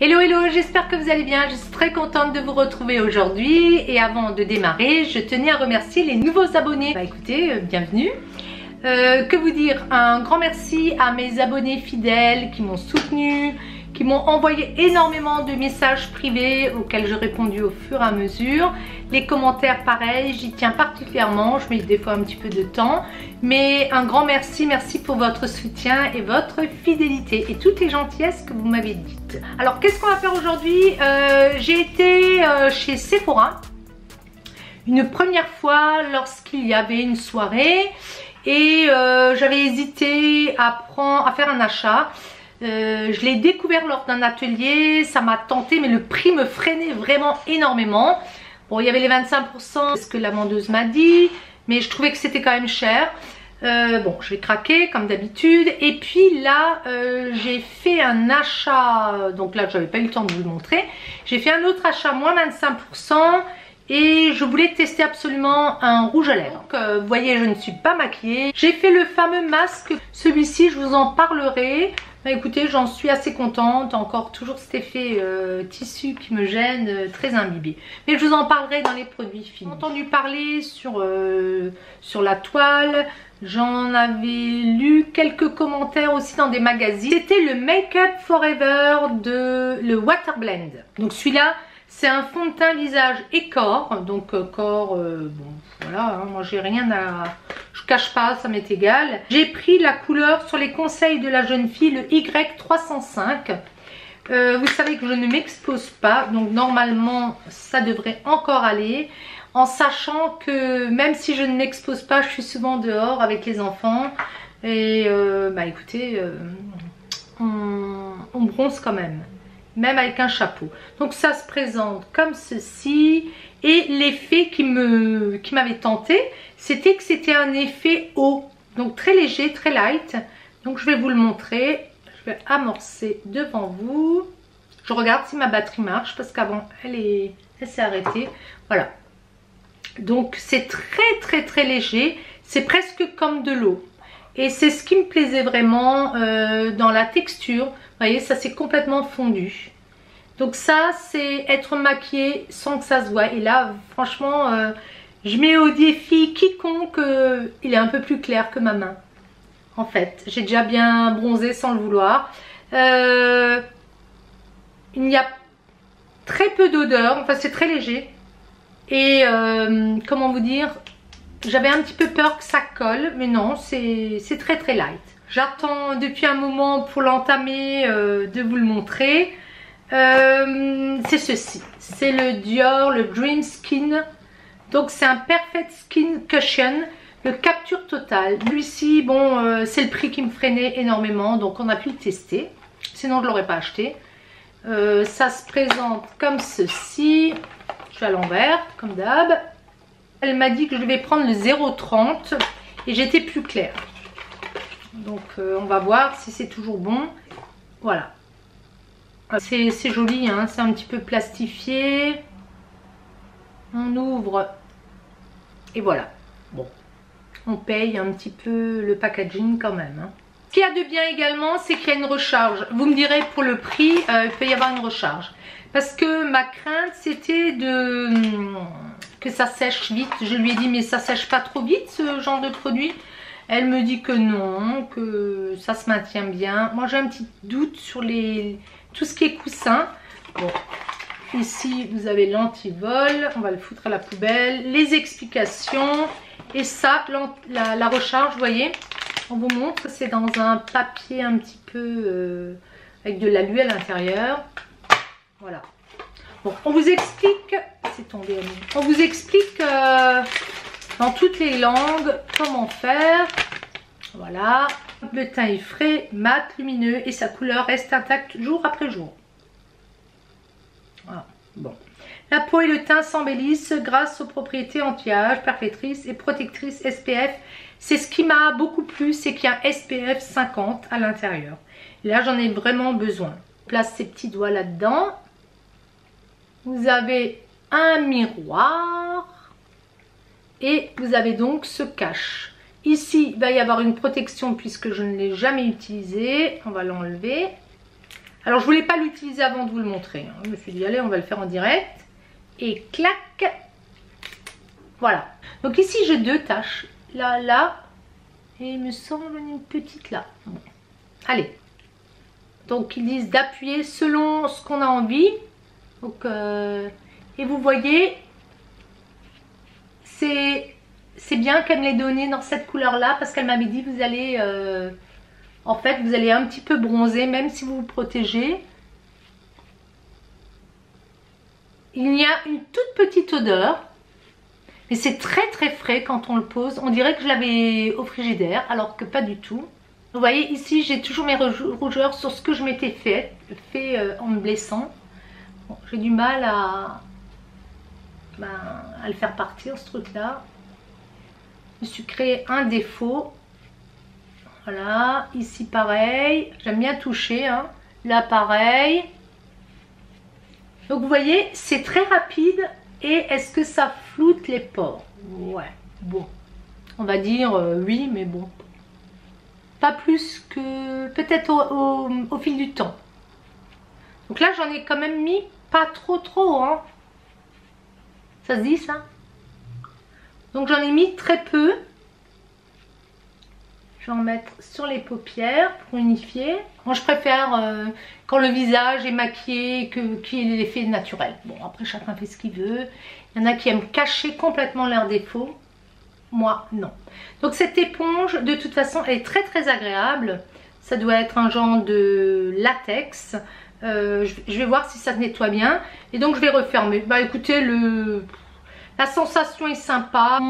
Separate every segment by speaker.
Speaker 1: Hello hello, j'espère que vous allez bien, je suis très contente de vous retrouver aujourd'hui et avant de démarrer, je tenais à remercier les nouveaux abonnés. Bah écoutez, bienvenue. Que vous dire, un grand merci à mes abonnés fidèles qui m'ont soutenu, qui m'ont envoyé énormément de messages privés auxquels j'ai répondu au fur et à mesure. Les commentaires pareil, j'y tiens particulièrement, je mets des fois un petit peu de temps, mais un grand merci, merci pour votre soutien et votre fidélité et toutes les gentillesses que vous m'avez dites. Alors qu'est-ce qu'on va faire aujourd'hui? J'ai été chez Sephora une première fois lorsqu'il y avait une soirée et j'avais hésité à faire un achat. Je l'ai découvert lors d'un atelier, ça m'a tenté mais le prix me freinait vraiment énormément. Bon, il y avait les 25%, c'est ce que la vendeuse m'a dit, mais je trouvais que c'était quand même cher. Bon, je vais craquer comme d'habitude. Et puis là, j'ai fait un achat, donc là, j'avais pas eu le temps de vous le montrer. J'ai fait un autre achat, moins 25%. Et je voulais tester absolument un rouge à lèvres. Donc, vous voyez, je ne suis pas maquillée. J'ai fait le fameux masque. Celui-ci, je vous en parlerai. Bah, écoutez, j'en suis assez contente. Encore toujours cet effet tissu qui me gêne, très imbibé. Mais je vous en parlerai dans les produits finis. J'ai entendu parler sur la toile. J'en avais lu quelques commentaires aussi dans des magazines. C'était le Make Up Forever de le Water Blend. Donc celui-là, c'est un fond de teint visage et corps. Donc corps, bon voilà, hein, moi j'ai rien à... Je cache pas, ça m'est égal. J'ai pris la couleur sur les conseils de la jeune fille, le Y305. Vous savez que je ne m'expose pas, donc normalement ça devrait encore aller. En sachant que même si je ne m'expose pas, je suis souvent dehors avec les enfants. Et bah écoutez, on bronze quand même. Même avec un chapeau. Donc ça se présente comme ceci. Et l'effet qui m'avait tenté, c'était que c'était un effet haut. Donc très léger, très light. Donc je vais vous le montrer. Je vais amorcer devant vous. Je regarde si ma batterie marche parce qu'avant elle s'est arrêtée. Voilà. Donc c'est très léger. C'est presque comme de l'eau. Et c'est ce qui me plaisait vraiment dans la texture. Vous voyez, ça c'est complètement fondu. Donc ça, c'est être maquillée sans que ça se voit. Et là, franchement, je mets au défi quiconque, il est un peu plus clair que ma main. En fait, j'ai déjà bien bronzé sans le vouloir. Il y a très peu d'odeur. Enfin, c'est très léger. Et comment vous dire, j'avais un petit peu peur que ça colle, mais non, c'est très light. J'attends depuis un moment pour l'entamer, de vous le montrer. C'est ceci, c'est le Dior, le Dream Skin. Donc c'est un Perfect Skin Cushion, le capture totale. Celui-ci, bon, c'est le prix qui me freinait énormément, donc on a pu le tester. Sinon je l'aurais pas acheté. Ça se présente comme ceci. Je suis à l'envers, comme d'hab. Elle m'a dit que je devais prendre le 0,30 et j'étais plus claire. Donc on va voir si c'est toujours bon. Voilà. C'est joli, hein, c'est un petit peu plastifié. On ouvre et voilà. Bon, on paye un petit peu le packaging quand même. Hein. Ce qu'il y a de bien également, c'est qu'il y a une recharge. Vous me direz pour le prix, il peut y avoir une recharge. Parce que ma crainte, c'était que ça sèche vite. Je lui ai dit, mais ça sèche pas trop vite ce genre de produit? Elle me dit que non, que ça se maintient bien. Moi, j'ai un petit doute sur tout ce qui est coussin. Bon, ici, vous avez l'antivol. On va le foutre à la poubelle. Les explications. Et ça, la recharge, vous voyez, on vous montre. C'est dans un papier un petit peu avec de l'alu à l'intérieur. Voilà. Bon, on vous explique. C'est tombé à nous. On vous explique dans toutes les langues comment faire. Voilà. Le teint est frais, mat, lumineux et sa couleur reste intacte jour après jour. Voilà. Bon. La peau et le teint s'embellissent grâce aux propriétés anti-âge, perfectrices et protectrices SPF. C'est ce qui m'a beaucoup plu, c'est qu'il y a un SPF 50 à l'intérieur. Là, j'en ai vraiment besoin. Je place ces petits doigts là-dedans. Vous avez un miroir et vous avez donc ce cache. Ici, il va y avoir une protection puisque je ne l'ai jamais utilisé. On va l'enlever. Alors je voulais pas l'utiliser avant de vous le montrer, hein. Je me suis dit allez, on va le faire en direct. Et clac. Voilà. Donc ici j'ai 2 taches. Là. Et il me semble une petite là. Bon. Allez. Donc ils disent d'appuyer selon ce qu'on a envie. Donc et vous voyez, c'est bien qu'elle me l'ait donné dans cette couleur là, parce qu'elle m'avait dit vous allez en fait vous allez un petit peu bronzer même si vous vous protégez. Il y a une toute petite odeur, mais c'est très très frais quand on le pose. On dirait que je l'avais au frigidaire alors que pas du tout. Vous voyez ici j'ai toujours mes rougeurs sur ce que je m'étais fait en me blessant. Bon, j'ai du mal à le faire partir ce truc là. Je me suis créé un défaut. Voilà, ici pareil, j'aime bien toucher, hein. Là pareil. Donc vous voyez, c'est très rapide. Et est-ce que ça floute les pores? Ouais, bon, on va dire oui, mais bon, pas plus que peut-être au fil du temps. Donc là j'en ai quand même mis pas trop, hein. Ça se dit ça? Donc j'en ai mis très peu. Je vais en mettre sur les paupières pour unifier. Moi je préfère quand le visage est maquillé qu'il y ait l'effet naturel. Bon après chacun fait ce qu'il veut. Il y en a qui aiment cacher complètement leurs défauts. Moi non. Donc cette éponge de toute façon elle est très très agréable. Ça doit être un genre de latex. Je vais voir si ça se nettoie bien. Et donc je vais refermer. Bah écoutez, la sensation est sympa.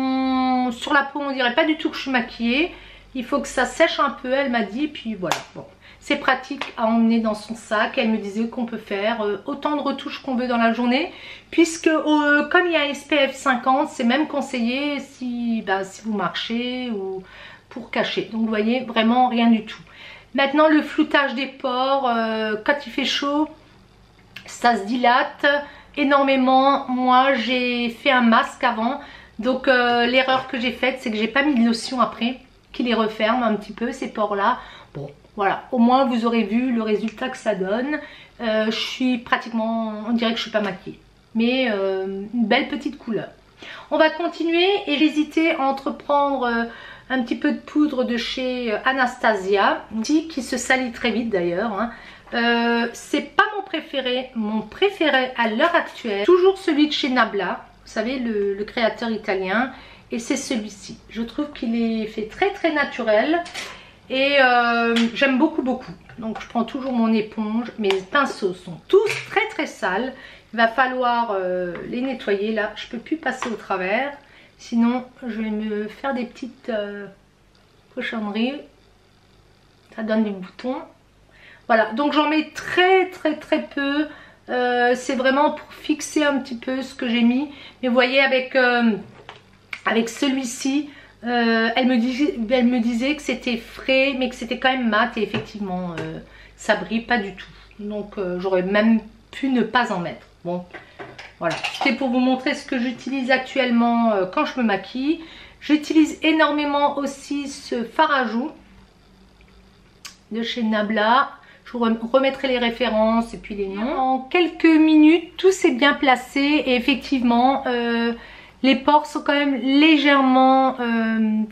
Speaker 1: Sur la peau on dirait pas du tout que je suis maquillée. Il faut que ça sèche un peu, elle m'a dit, puis voilà. Bon, c'est pratique à emmener dans son sac. Elle me disait qu'on peut faire autant de retouches qu'on veut dans la journée, puisque comme il y a SPF 50, c'est même conseillé si vous marchez ou pour cacher. Donc vous voyez, vraiment rien du tout. Maintenant le floutage des pores, quand il fait chaud, ça se dilate énormément. Moi j'ai fait un masque avant, donc l'erreur que j'ai faite, c'est que j'ai pas mis de lotion après, qui les referme un petit peu ces pores là. Bon voilà, au moins vous aurez vu le résultat que ça donne. Je suis pratiquement, on dirait que je suis pas maquillée, mais une belle petite couleur. On va continuer et j'hésitais à entreprendre un petit peu de poudre de chez Anastasia, qui se salit très vite d'ailleurs, hein. C'est pas mon préféré à l'heure actuelle, toujours celui de chez Nabla, vous savez le créateur italien. Et c'est celui-ci. Je trouve qu'il est fait très très naturel. Et j'aime beaucoup. Donc je prends toujours mon éponge. Mes pinceaux sont tous très très sales. Il va falloir les nettoyer. Là, je ne peux plus passer au travers. Sinon, je vais me faire des petites cochonneries. Ça donne des boutons. Voilà, donc j'en mets très peu. C'est vraiment pour fixer un petit peu ce que j'ai mis. Mais vous voyez avec celui-ci, elle me disait que c'était frais, mais que c'était quand même mat. Et effectivement, ça brille pas du tout. Donc, j'aurais même pu ne pas en mettre. Bon, voilà. C'était pour vous montrer ce que j'utilise actuellement quand je me maquille. J'utilise énormément aussi ce fard à joues de chez Nabla. Je vous remettrai les références et puis les noms. En quelques minutes, tout s'est bien placé. Et effectivement... les pores sont quand même légèrement,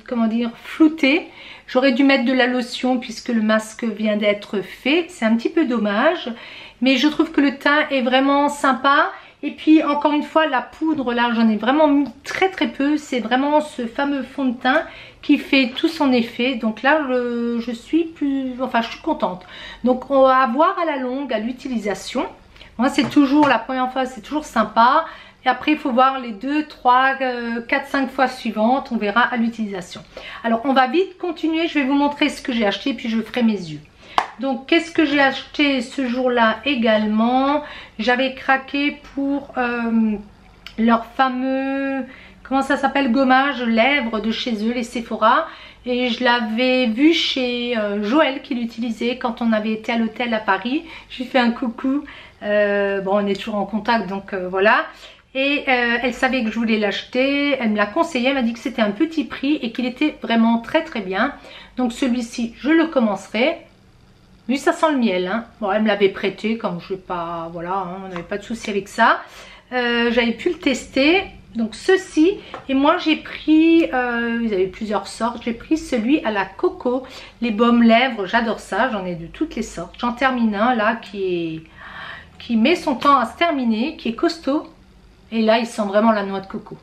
Speaker 1: comment dire, floutés. J'aurais dû mettre de la lotion puisque le masque vient d'être fait. C'est un petit peu dommage. Mais je trouve que le teint est vraiment sympa. Et puis, encore une fois, la poudre, là, j'en ai vraiment mis très peu. C'est vraiment ce fameux fond de teint qui fait tout son effet. Donc là, je suis contente. Donc, on va voir à la longue, à l'utilisation. Moi, c'est toujours, la première fois, c'est toujours sympa. Et après, il faut voir les 2, 3, 4, 5 fois suivantes. On verra à l'utilisation. Alors, on va vite continuer. Je vais vous montrer ce que j'ai acheté. Puis, je ferai mes yeux. Donc, qu'est-ce que j'ai acheté ce jour-là également? J'avais craqué pour leur fameux... Comment ça s'appelle? Gommage lèvres de chez eux, les Sephora. Et je l'avais vu chez Joël qui l'utilisait quand on avait été à l'hôtel à Paris. Je lui fais un coucou. Bon, on est toujours en contact, donc voilà. Et elle savait que je voulais l'acheter, elle me l'a conseillé, elle m'a dit que c'était un petit prix et qu'il était vraiment très bien. Donc celui-ci, je le commencerai. Oui, ça sent le miel, hein. Bon, elle me l'avait prêté, comme je sais pas, voilà, hein, on n'avait pas de souci avec ça. J'avais pu le tester. Donc ceci, et moi j'ai pris, vous avez plusieurs sortes, j'ai pris celui à la coco, les baumes lèvres, j'adore ça, j'en ai de toutes les sortes. J'en termine un là qui met son temps à se terminer, qui est costaud, et là il sent vraiment la noix de coco.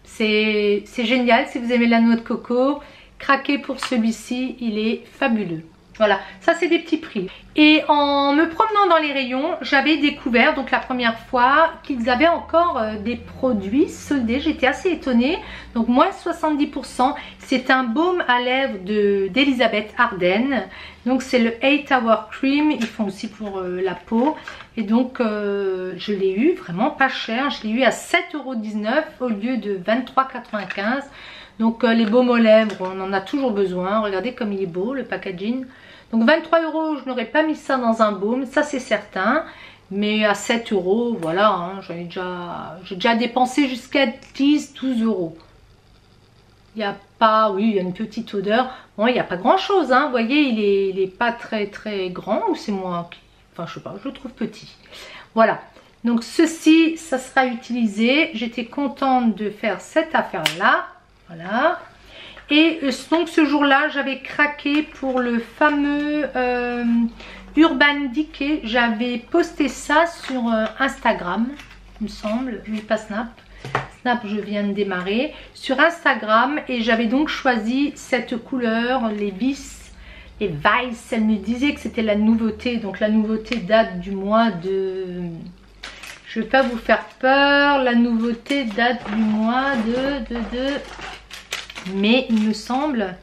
Speaker 1: C'est génial, si vous aimez la noix de coco, craquez pour celui-ci, il est fabuleux. Voilà, ça c'est des petits prix. Et en me promenant dans les rayons, j'avais découvert donc la première fois qu'ils avaient encore des produits soldés. J'étais assez étonnée. Donc moins 70%. C'est un baume à lèvres d'Elisabeth Arden. Donc c'est le 8 Hour Cream. Ils font aussi pour la peau. Et donc je l'ai eu vraiment pas cher. Je l'ai eu à 7,19 € au lieu de 23,95 €. Donc les baumes aux lèvres, on en a toujours besoin. Regardez comme il est beau le packaging. Donc 23 €, je n'aurais pas mis ça dans un baume, ça c'est certain. Mais à 7 €, voilà, hein, j'ai déjà dépensé jusqu'à 10-12 €. Il n'y a pas, oui, il y a une petite odeur. Bon, il n'y a pas grand chose, hein. Vous voyez, il est pas très très grand, ou c'est moi qui... Enfin, je sais pas, je le trouve petit. Voilà. Donc ceci, ça sera utilisé. J'étais contente de faire cette affaire-là. Voilà. Et donc ce jour-là, j'avais craqué pour le fameux Urban Decay. J'avais posté ça sur Instagram, il me semble, mais pas Snap. Snap, je viens de démarrer. Sur Instagram, et j'avais donc choisi cette couleur, les Vice. Et Vice, elle me disait que c'était la nouveauté. Donc la nouveauté date du mois de... Je ne vais pas vous faire peur. La nouveauté date du mois de... Mais il me semble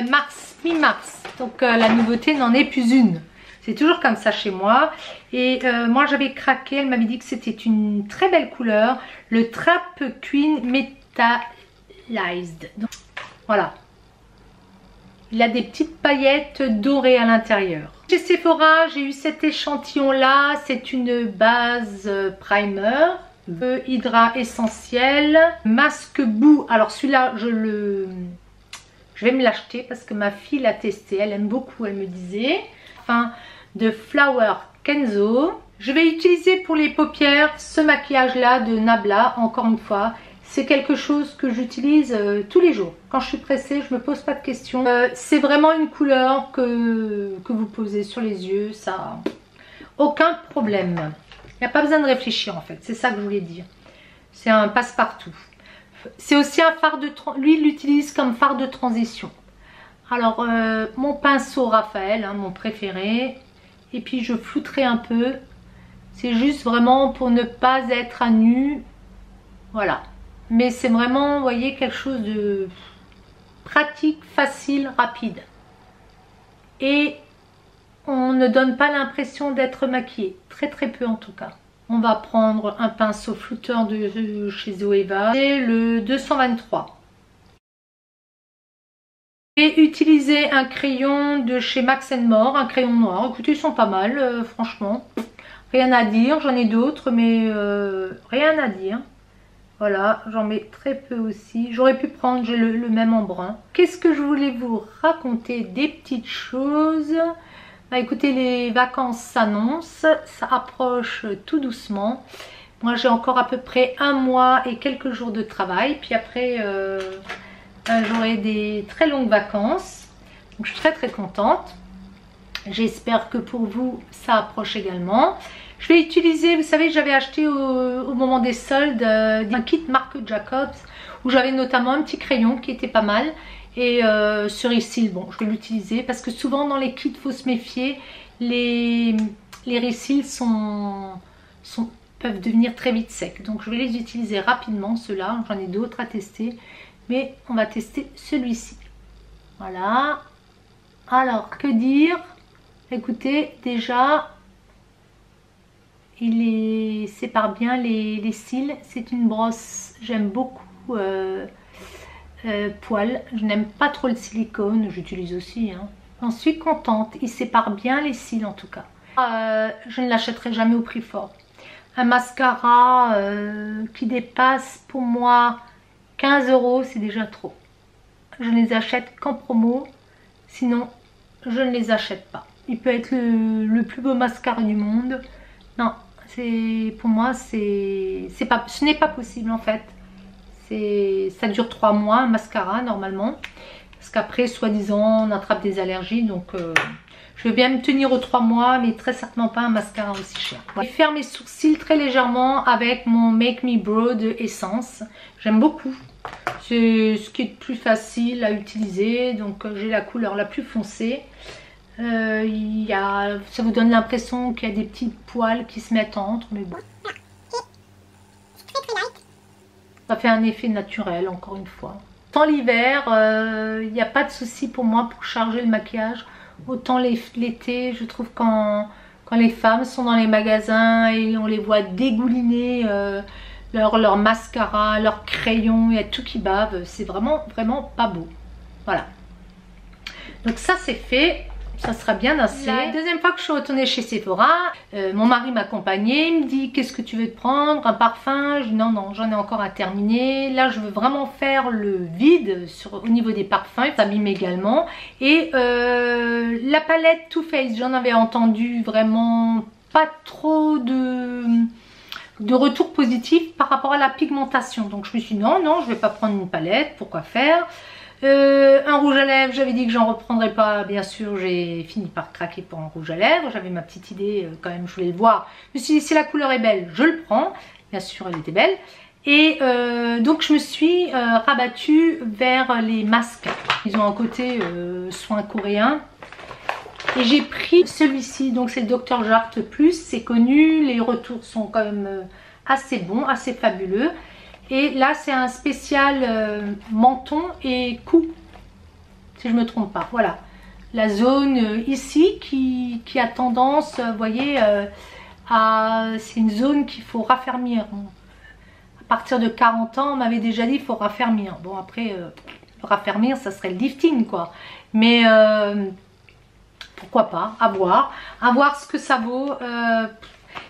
Speaker 1: mars, mi-mars. Donc la nouveauté n'en est plus une. C'est toujours comme ça chez moi. Et moi j'avais craqué, elle m'avait dit que c'était une très belle couleur. Le Trap Queen Metallized. Donc, voilà. Il a des petites paillettes dorées à l'intérieur. Chez Sephora, j'ai eu cet échantillon là. C'est une base primer. Hydra essentiel, masque boue. Alors celui-là je vais me l'acheter parce que ma fille l'a testé, elle aime beaucoup, elle me disait. Enfin, de Flower Kenzo. Je vais utiliser pour les paupières ce maquillage là de Nabla. Encore une fois, c'est quelque chose que j'utilise tous les jours. Quand je suis pressée, je me pose pas de questions. C'est vraiment une couleur que vous posez sur les yeux, ça aucun problème. Il n'y a pas besoin de réfléchir en fait, c'est ça que je voulais dire. C'est un passe-partout. C'est aussi un fard de... Lui, il l'utilise comme fard de transition. Alors, mon pinceau Raphaël, hein, mon préféré. Et puis, je flouterai un peu. C'est juste vraiment pour ne pas être à nu. Voilà. Mais c'est vraiment, vous voyez, quelque chose de pratique, facile, rapide. Et... on ne donne pas l'impression d'être maquillé, très très peu en tout cas. On va prendre un pinceau flouteur de chez Zoeva, c'est le 223. Et utiliser un crayon de chez Max More, un crayon noir. Écoutez, ils sont pas mal, franchement. Rien à dire, j'en ai d'autres, mais rien à dire. Voilà, j'en mets très peu aussi. J'aurais pu prendre, j'ai le même en brun. Qu'est-ce que je voulais vous raconter? Des petites choses. Bah écoutez, les vacances s'annoncent, ça approche tout doucement. Moi j'ai encore à peu près 1 mois et quelques jours de travail. Puis après j'aurai des très longues vacances. Donc je suis très très contente. J'espère que pour vous ça approche également. Je vais utiliser, vous savez, j'avais acheté au moment des soldes un kit marque Jacobs. Où j'avais notamment un petit crayon qui était pas mal. Et ce Reseal, bon, je vais l'utiliser parce que souvent dans les kits, il faut se méfier. Les Reseal peuvent devenir très vite secs. Donc je vais les utiliser rapidement, ceux-là. J'en ai d'autres à tester. Mais on va tester celui-ci. Voilà. Alors, que dire? Écoutez, déjà, il sépare bien les cils. C'est une brosse, j'aime beaucoup. Poil, je n'aime pas trop le silicone, j'utilise aussi, hein. J'en suis contente, il sépare bien les cils en tout cas. Je ne l'achèterai jamais au prix fort. Un mascara qui dépasse pour moi 15 €, c'est déjà trop. je ne les achète qu'en promo. Sinon, je ne les achète pas. Il peut être le plus beau mascara du monde. Non, pour moi, ce n'est pas possible en fait. Ça dure 3 mois un mascara normalement. Parce qu'après, soi-disant, on attrape des allergies. Donc, je vais bien me tenir aux 3 mois, mais très certainement pas un mascara aussi cher. Je vais faire mes sourcils très légèrement avec mon Make Me Brow de Essence. J'aime beaucoup. C'est ce qui est le plus facile à utiliser. Donc, j'ai la couleur la plus foncée. Ça vous donne l'impression qu'il y a des petits poils qui se mettent entre. Mais bon. Ça fait un effet naturel, encore une fois. Autant l'hiver, il n'y a pas de souci pour moi pour charger le maquillage. Autant l'été, je trouve quand les femmes sont dans les magasins et on les voit dégouliner leur mascara, leur crayon, il y a tout qui bave. C'est vraiment, vraiment pas beau. Voilà. Donc ça c'est fait. Ça sera bien assez. La deuxième fois que je suis retournée chez Sephora, mon mari m'accompagnait, il me dit qu'est-ce que tu veux te prendre, un parfum? Je dis non, j'en ai encore à terminer. Là je veux vraiment faire le vide au niveau des parfums, ça m'abîme également. Et la palette Too Faced, j'en avais entendu vraiment pas trop de retours positifs par rapport à la pigmentation. Donc je me suis dit non, je vais pas prendre une palette, pourquoi faire? Un rouge à lèvres, j'avais dit que j'en reprendrais pas, bien sûr j'ai fini par craquer pour un rouge à lèvres, j'avais ma petite idée quand même, je voulais le voir, je me suis dit si la couleur est belle, je le prends, bien sûr elle était belle, et donc je me suis rabattue vers les masques, ils ont un côté soin coréen, et j'ai pris celui-ci, donc c'est le Dr. Jart+, c'est connu, les retours sont quand même assez bons, assez fabuleux. Et là, c'est un spécial menton et cou, si je ne me trompe pas. Voilà, la zone ici qui a tendance, vous voyez, c'est une zone qu'il faut raffermir. À partir de 40 ans, on m'avait déjà dit qu'il faut raffermir. Bon, après, raffermir, ça serait le lifting, quoi. Mais pourquoi pas, à voir ce que ça vaut.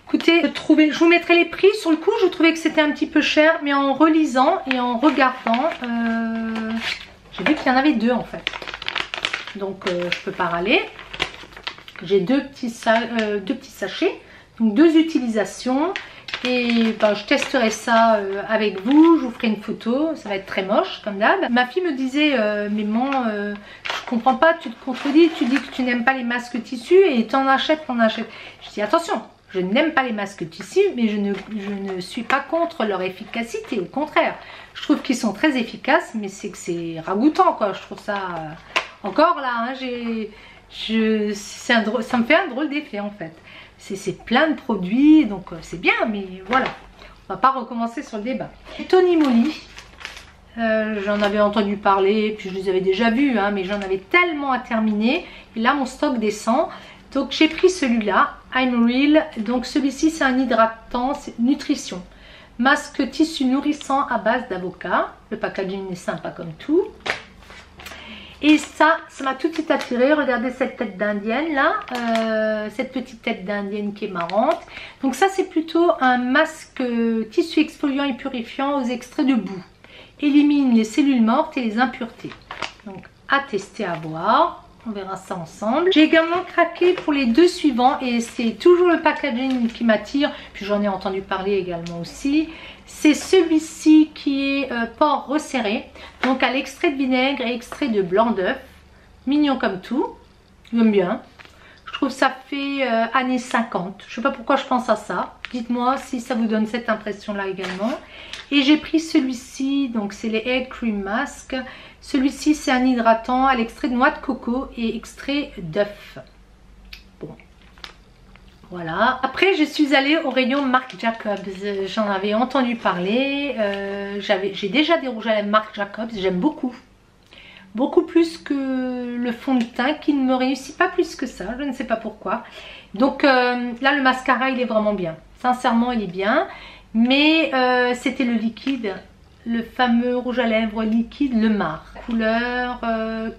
Speaker 1: Écoutez, je vous mettrai les prix. Sur le coup, je trouvais que c'était un petit peu cher, mais en relisant et en regardant, j'ai vu qu'il y en avait 2 en fait. Donc, je peux pas râler. J'ai deux petits sachets, donc 2 utilisations. Et ben, je testerai ça avec vous. Je vous ferai une photo. Ça va être très moche, comme d'hab. Ma fille me disait, mais maman, je comprends pas, tu te contredis. Tu dis que tu n'aimes pas les masques tissus et t'en achètes. Je dis attention. Je n'aime pas les masques tissus, mais je ne suis pas contre leur efficacité. Au contraire, je trouve qu'ils sont très efficaces, mais c'est que c'est ragoûtant, quoi. Je trouve ça... encore là, hein, ça me fait un drôle d'effet, en fait. C'est plein de produits, donc c'est bien, mais voilà. On va pas recommencer sur le débat. Tony Moly, j'en avais entendu parler, puis je les avais déjà vus, hein, mais j'en avais tellement à terminer. Et là, mon stock descend. Donc j'ai pris celui-là, I'm Real. Donc celui-ci c'est un hydratant, c'est nutrition. Masque tissu nourrissant à base d'avocat. Le packaging est sympa comme tout. Et ça m'a tout de suite attiré. Regardez cette tête d'indienne là. Cette petite tête d'indienne qui est marrante. Donc ça c'est plutôt un masque tissu exfoliant et purifiant aux extraits de boue. Élimine les cellules mortes et les impuretés. Donc à tester, à voir. On verra ça ensemble. J'ai également craqué pour les 2 suivants et c'est toujours le packaging qui m'attire. Puis j'en ai entendu parler également aussi. C'est celui-ci qui est port resserré. Donc à l'extrait de vinaigre et extrait de blanc d'œuf. Mignon comme tout. J'aime bien. Je trouve ça fait années 50. Je sais pas pourquoi je pense à ça. Dites-moi si ça vous donne cette impression-là également. Et j'ai pris celui-ci. Donc c'est les Egg Cream Mask. Celui-ci, c'est un hydratant à l'extrait de noix de coco et extrait d'œuf. Bon, voilà. Après, je suis allée au rayon Marc Jacobs. J'en avais entendu parler. J'ai déjà des rouges à lèvres Marc Jacobs. J'aime beaucoup. Beaucoup plus que le fond de teint qui ne me réussit pas plus que ça. Je ne sais pas pourquoi. Donc là, le mascara, il est vraiment bien. Sincèrement, il est bien. Mais c'était le liquide. Le fameux rouge à lèvres liquide Le Mar, couleur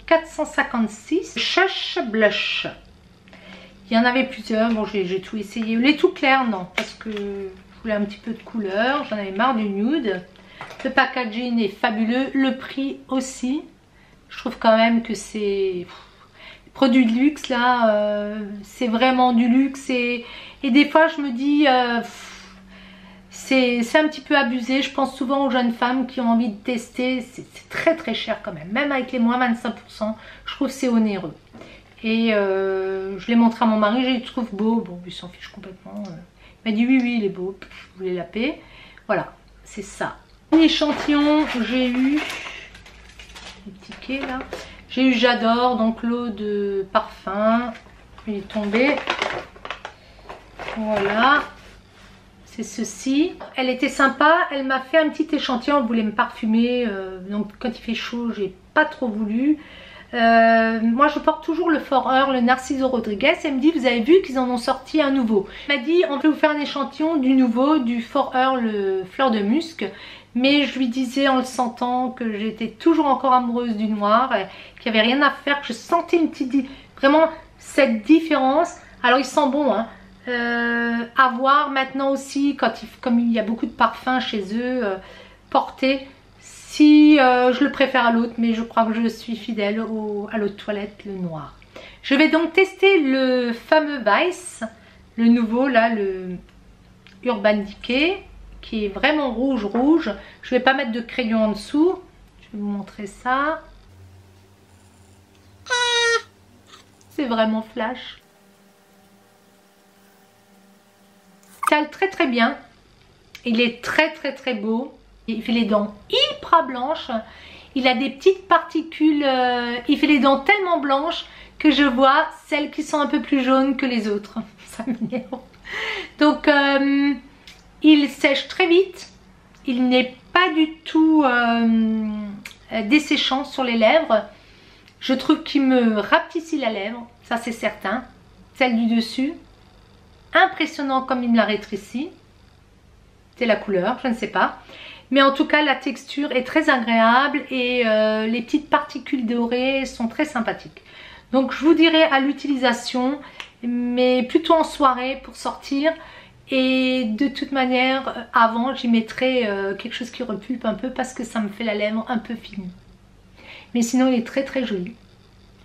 Speaker 1: 456, Shush Blush. Il y en avait plusieurs, bon j'ai tout essayé. Les tout clairs non, parce que je voulais un petit peu de couleur, j'en avais marre du nude. Le packaging est fabuleux, le prix aussi. Je trouve quand même que c'est... Produits de luxe là, c'est vraiment du luxe et des fois je me dis c'est un petit peu abusé. Je pense souvent aux jeunes femmes qui ont envie de tester, c'est très très cher quand même avec les moins 25%, je trouve c'est onéreux. Et je l'ai montré à mon mari, je le trouve beau, bon il s'en fiche complètement, il m'a dit oui il est beau, je voulais la paix. Voilà, c'est ça. L'échantillon, j'ai eu les tickets là. J'ai eu J'adore, donc l'eau de parfum. Il est tombé. Voilà. C'est ceci. Elle était sympa. Elle m'a fait un petit échantillon. Elle voulait me parfumer. Donc quand il fait chaud, j'ai pas trop voulu. Moi je porte toujours le Forever, le Narciso Rodriguez. Elle me dit, vous avez vu qu'ils en ont sorti un nouveau. Elle m'a dit, on peut vous faire un échantillon du nouveau, du Forever, le fleur de musc. Mais je lui disais en le sentant que j'étais toujours encore amoureuse du noir, qu'il n'y avait rien à faire, que je sentais une petite... Vraiment cette différence. Alors il sent bon, hein. À voir maintenant aussi, comme il y a beaucoup de parfums chez eux, porter, si je le préfère à l'autre, mais je crois que je suis fidèle à l'eau de toilette, le noir. Je vais donc tester le fameux Vice, le nouveau là, le Urban Decay, qui est vraiment rouge. Je vais pas mettre de crayon en dessous. Je vais vous montrer ça. C'est vraiment flash. Cale très très bien. Il est très beau. Il fait les dents hyper blanches. Il a des petites particules. Il fait les dents tellement blanches que je vois celles qui sont un peu plus jaunes que les autres. Ça m'énerve. Donc il sèche très vite, il n'est pas du tout desséchant sur les lèvres. Je trouve qu'il me rapetissit la lèvre, ça c'est certain. Celle du dessus, impressionnant comme il me la rétrécit. C'est la couleur, je ne sais pas. Mais en tout cas la texture est très agréable et les petites particules dorées sont très sympathiques. Donc je vous dirais à l'utilisation, mais plutôt en soirée pour sortir. Et de toute manière, avant, j'y mettrai quelque chose qui repulpe un peu parce que ça me fait la lèvre un peu fine. Mais sinon, il est très joli.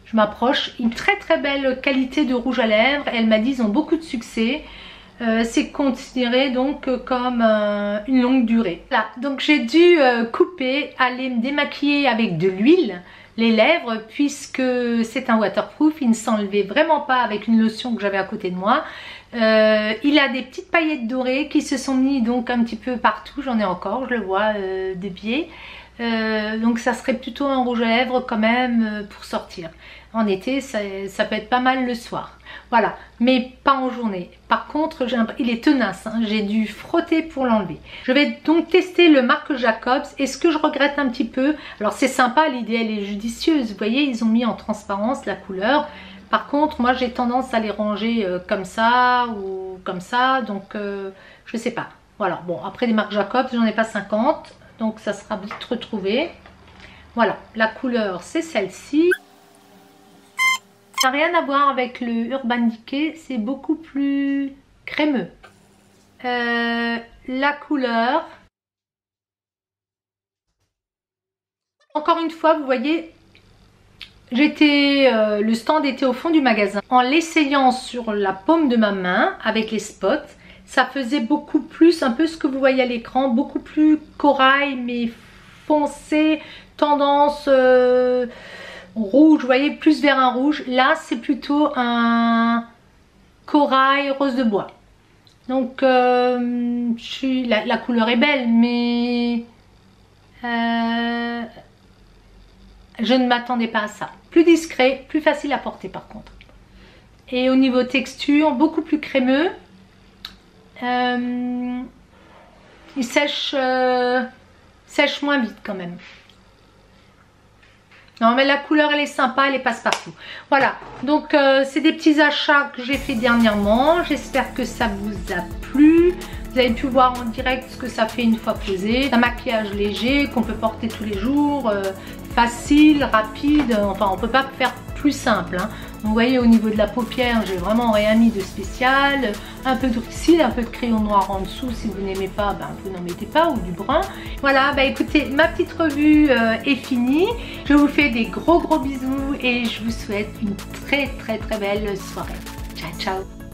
Speaker 1: Je m'approche. Une très belle qualité de rouge à lèvres. Elle m'a dit ils ont beaucoup de succès. C'est considéré donc comme une longue durée. Voilà, donc j'ai dû couper, aller me démaquiller avec de l'huile les lèvres puisque c'est un waterproof. Il ne s'enlevait vraiment pas avec une lotion que j'avais à côté de moi. Il a des petites paillettes dorées qui se sont mis donc un petit peu partout, j'en ai encore, je le vois de biais. Donc ça serait plutôt un rouge à lèvres quand même pour sortir. En été ça peut être pas mal le soir. Voilà, mais pas en journée. Par contre, il est tenace, hein, j'ai dû frotter pour l'enlever. Je vais donc tester le Marc Jacobs. Et ce que je regrette un petit peu, alors c'est sympa, l'idée elle est judicieuse. Vous voyez, ils ont mis en transparence la couleur. Par contre, moi j'ai tendance à les ranger comme ça ou comme ça, donc je sais pas. Voilà, bon, après les Marc Jacobs, j'en ai pas 50, donc ça sera vite retrouvé. Voilà, la couleur c'est celle-ci. Ça n'a rien à voir avec le Urban Decay, c'est beaucoup plus crémeux. La couleur, encore une fois, vous voyez, le stand était au fond du magasin. En l'essayant sur la paume de ma main avec les spots, ça faisait beaucoup plus, un peu ce que vous voyez à l'écran, beaucoup plus corail mais foncé, tendance rouge, vous voyez, plus vers un rouge. Là c'est plutôt un corail rose de bois. Donc la couleur est belle, mais je ne m'attendais pas à ça. Plus discret, plus facile à porter par contre. Et au niveau texture, beaucoup plus crémeux. Il sèche moins vite quand même. Non mais la couleur elle est sympa, elle est passe-partout. Voilà, donc c'est des petits achats que j'ai fait dernièrement. J'espère que ça vous a plu. Vous avez pu voir en direct ce que ça fait une fois posé. Un maquillage léger qu'on peut porter tous les jours, facile, rapide. Enfin on peut pas faire plus simple, hein. vous voyez, au niveau de la paupière, j'ai vraiment rien mis de spécial. Un peu de cils, un peu de crayon noir en dessous. Si vous n'aimez pas, ben, vous n'en mettez pas, ou du brun. Voilà, bah écoutez, ma petite revue est finie. Je vous fais des gros bisous et je vous souhaite une très belle soirée. Ciao, ciao!